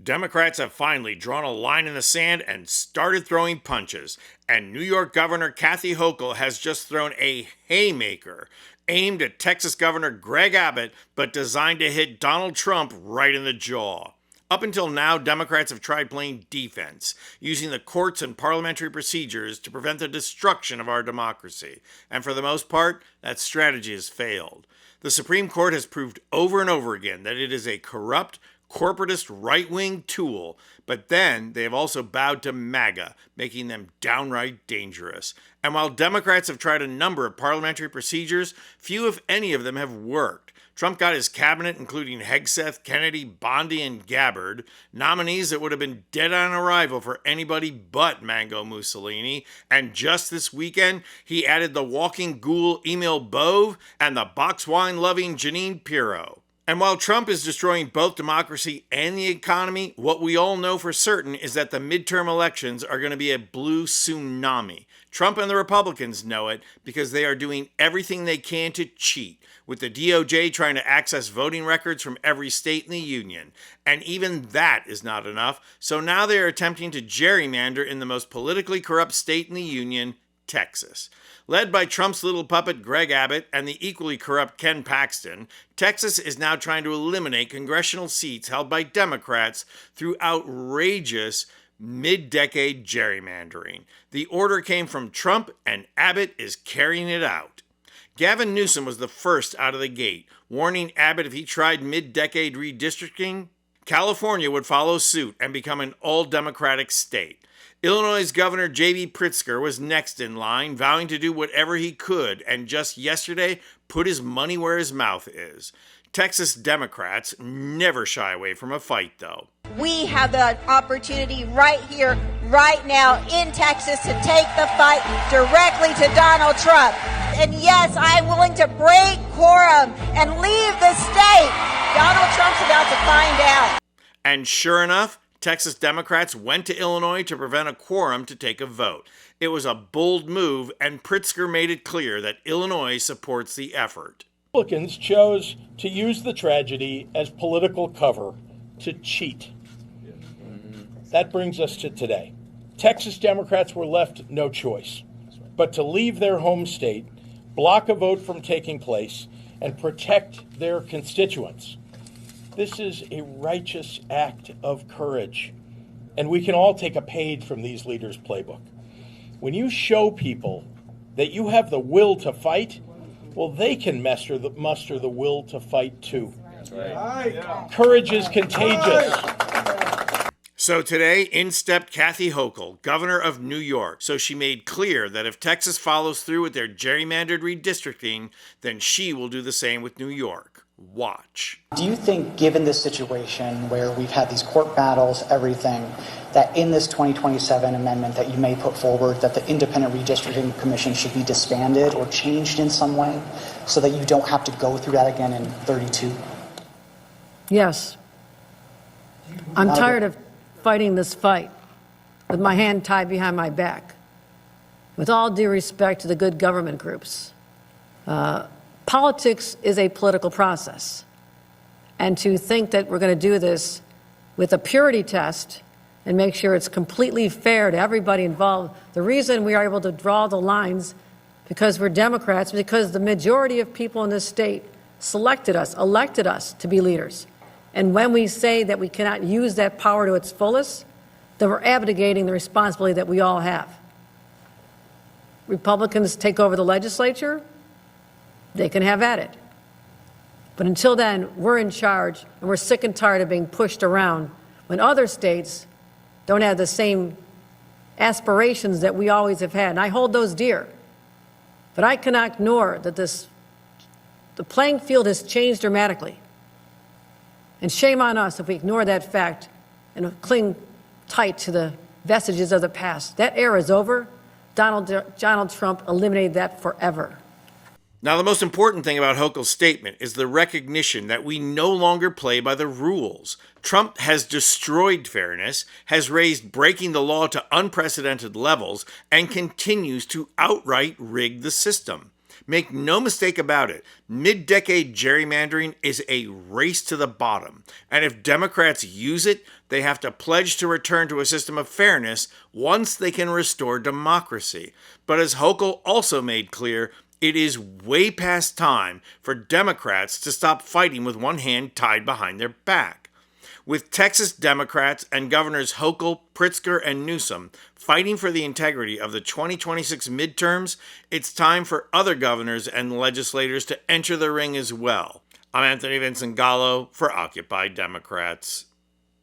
Democrats have finally drawn a line in the sand and started throwing punches. And New York Governor Kathy Hochul has just thrown a haymaker aimed at Texas Governor Greg Abbott, but designed to hit Donald Trump right in the jaw. Up until now, Democrats have tried playing defense, using the courts and parliamentary procedures to prevent the destruction of our democracy. And for the most part, that strategy has failed. The Supreme Court has proved over and over again that it is a corrupt, corporatist right-wing tool, but then they have also bowed to MAGA, making them downright dangerous. And while Democrats have tried a number of parliamentary procedures, few if any of them have worked. Trump got his cabinet, including Hegseth, Kennedy, Bondi, and Gabbard, nominees that would have been dead on arrival for anybody but Mango Mussolini. And just this weekend, he added the walking ghoul Emil Bove and the box wine-loving Jeanine Pirro. And while Trump is destroying both democracy and the economy, what we all know for certain is that the midterm elections are going to be a blue tsunami. Trump and the Republicans know it because they are doing everything they can to cheat, with the DOJ trying to access voting records from every state in the union. And even that is not enough, so now they are attempting to gerrymander in the most politically corrupt state in the union, Texas. Led by Trump's little puppet Greg Abbott and the equally corrupt Ken Paxton, Texas is now trying to eliminate congressional seats held by Democrats through outrageous mid-decade gerrymandering. The order came from Trump, and Abbott is carrying it out. Gavin Newsom was the first out of the gate, warning Abbott if he tried mid-decade redistricting, California would follow suit and become an all-Democratic state. Illinois' Governor J.B. Pritzker was next in line, vowing to do whatever he could, and just yesterday put his money where his mouth is. Texas Democrats never shy away from a fight, though. We have the opportunity right here, right now in Texas to take the fight directly to Donald Trump. And yes, I'm willing to break quorum and leave the state. Donald Trump's about to find out. And sure enough, Texas Democrats went to Illinois to prevent a quorum to take a vote. It was a bold move, and Pritzker made it clear that Illinois supports the effort. Republicans chose to use the tragedy as political cover to cheat. That brings us to today. Texas Democrats were left no choice but to leave their home state, block a vote from taking place, and protect their constituents. This is a righteous act of courage, and we can all take a page from these leaders' playbook. When you show people that you have the will to fight, well, they can muster the will to fight too. That's right. Courage is contagious. So today, in stepped Kathy Hochul, governor of New York. So she made clear that if Texas follows through with their gerrymandered redistricting, then she will do the same with New York. Watch. Do you think, given this situation where we've had these court battles, everything, that in this 2027 amendment that you may put forward, that the Independent Redistricting Commission should be disbanded or changed in some way so that you don't have to go through that again in 32? Yes. I'm tired of fighting this fight with my hand tied behind my back. With all due respect to the good government groups, politics is a political process. And to think that we're going to do this with a purity test and make sure it's completely fair to everybody involved, the reason we are able to draw the lines because we're Democrats, because the majority of people in this state selected us, elected us to be leaders. And when we say that we cannot use that power to its fullest, then we're abdicating the responsibility that we all have. Republicans take over the legislature, they can have at it. But until then, we're in charge, and we're sick and tired of being pushed around when other states don't have the same aspirations that we always have had. And I hold those dear. But I cannot ignore that the playing field has changed dramatically. And shame on us if we ignore that fact and cling tight to the vestiges of the past. That era is over. Donald Trump eliminated that forever. Now, the most important thing about Hochul's statement is the recognition that we no longer play by the rules. Trump has destroyed fairness, has raised breaking the law to unprecedented levels, and continues to outright rig the system. Make no mistake about it, mid-decade gerrymandering is a race to the bottom, and if Democrats use it, they have to pledge to return to a system of fairness once they can restore democracy. But as Hochul also made clear, it is way past time for Democrats to stop fighting with one hand tied behind their back. With Texas Democrats and Governors Hochul, Pritzker, and Newsom fighting for the integrity of the 2026 midterms, it's time for other governors and legislators to enter the ring as well. I'm Anthony Vincent Gallo for Occupy Democrats.